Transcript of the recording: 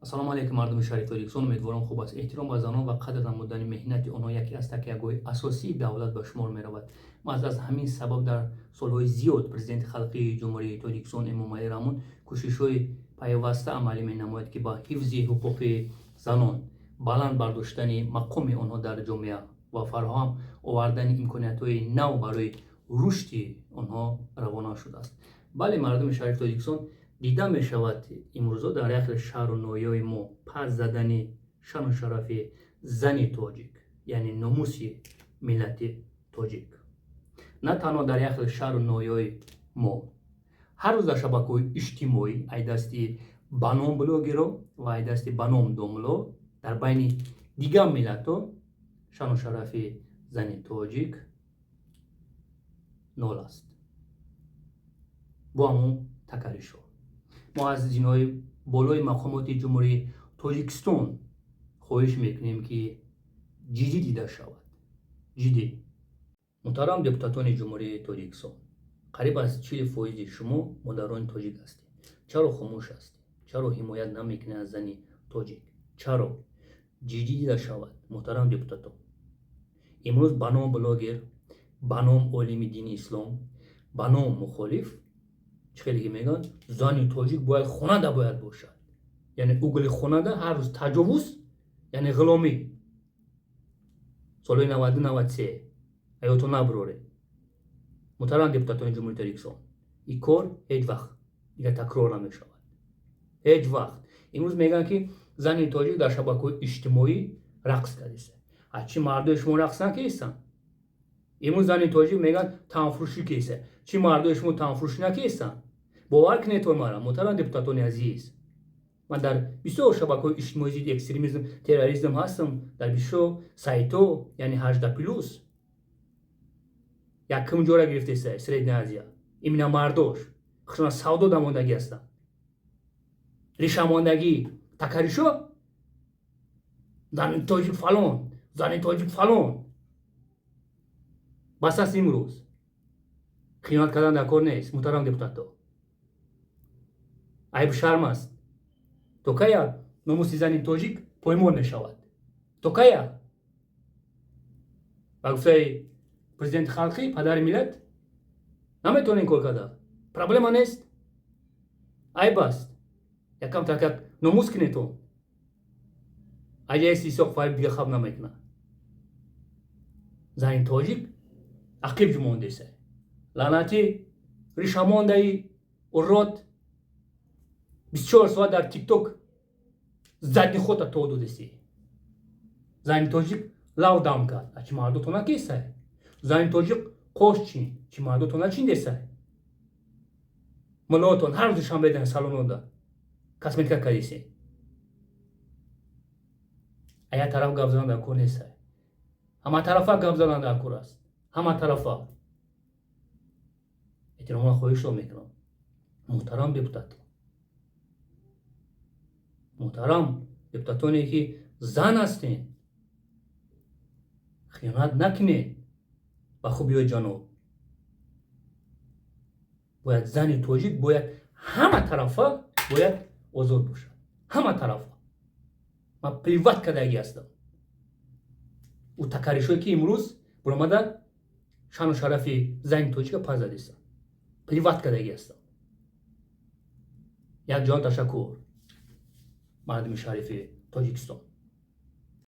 ассалому алайкум мардуми шариф Ториксон, умедворам хуб аст. Эҳтиром ба занон ва қадр намудани меҳнати онҳо яке аз такягоҳи асосии давлат ба шумор меравад. Маҳз аз ҳамин сабаб дар солҳои зиёд президенти халқии ҷумҳурии Ториксон Эмомалӣ Раҳмон кӯшишҳои пайваста амалӣ менамояд, ки ба ҳифзи ҳуқуқи занон, баланд бардоштани мақоми онҳо дар ҷомеа ва фароҳам овардани имкониятҳои нав барои рушди онҳо равона шудааст. Бале мардуми шариф Ториксон, дида мешавад имрӯзо дар яхе шаҳру ноҳияҳои мо пас задани шану шарафи зани тоҷик, яъне номуси миллати тоҷик. На танҳо дар яхе шаҳру ноҳияҳои мо, ҳар рӯз дар шабакаҳои иҷтимоӣ айдасти баном блогеро ва айдасти баном домло дар байни дигар миллатҳо шану шарафи зани тоҷик нол аст. бо ҳамон такаришҳо мо аз ҷинои болои мақомоти ҷумҳурии Тоҷикистон хоҳиш мекунем, ки ҷиддӣ дида шавад. ҷиддӣ. муҳтарам депутатони ҷумҳурии Тоҷикистон, қариб аз 40% шумо модарони тоҷик ҳастед. чаро хомӯш ҳастед? чаро ҳимоят намекунед аз зани тоҷик? чаро? ҷиддӣ дида шавад, муҳтарам депутатон. имрӯз ба ном блогер, ба ном олими дини ислом, ба ном мухолиф чӣ хеле ки мегӯянд, зани тоҷик бояд хонада бояд бошад. яъне угли хонада ҳар рӯз таҷовуз, яъне ғуломӣ. солҳои 92-93 ҳаётон набуроре. муҳтарам депутатони ҷумҳурии Тоҷикистон, ин кор ҳеҷ вақт дига такрор намешавад. ҳеҷ вақт. имрӯз мегӯянд, ки зани тоҷик дар шабакаҳои иҷтимоӣ рақс кардааст. чӣ мардои шумо рақс накарданд? имрӯз зани тоҷик мегӯянд таъмфурӯшӣ кардааст. чӣ мардои шумо таъмфурӯшӣ накарданд? бовар кунед мара, муҳтарам депутатони азиз. ман дар бисёр шабакаҳои иҷтимоии зидди экстремизм, терроризм ҳастам, дар бисёр сайтҳо, яъне 18+. якум ҷора гирифтеса Средняя Азия. имина мардош хушона савдо дамондагӣ ҳастанд. ришамондагӣ, такаришо, зани тоҷик фалон, зани тоҷик фалон. бас аст имрӯз. хиёнат кардан дар кор нест, муҳтарам депутатон. айбу шарм аст. то кая номуси зани тоҷик поймол мешавад? то кая? ба гуфтаи президенти халқӣ, падари миллат, наметавонед ин кор карда? проблема нест? айб аст. якам такак номус кунедтон. аҷаиси исоқ фариб дига хаб намекунад. зани тоҷик ақиб ҷумондеса. лаънати ришамондаи урод 24 соат дар тикток задни хота то додеси. зани тоҷик лав дам кард. чӣ мардото накесай? зани тоҷик қош чин. чӣ мардото начиндесай? мулоотон ҳар рӯзи шанбе дан салонода косметика кардеси. ая тараф гап задан дар кор несай. ҳама тарафа гап задан дар кор аст. ҳама тарафа. эҳтироман хоҳишро мекунам, муҳтарам депутатон. муҳтарам депутатоне ки зан ҳастед, хиёнат накунед ба хубиёи ҷаноб. бояд зани тоҷик бояд ҳама тарафа бояд озод бошад. ҳама тарафа. ман плеват кардагӣ ҳастам. ӯ такаришое ки имрӯз баромада шану шарафи зани тоҷика пас задеста. плеват кардагӣ ҳастам. якҷон ташаккур. мардуми шарифи Тоҷикистон.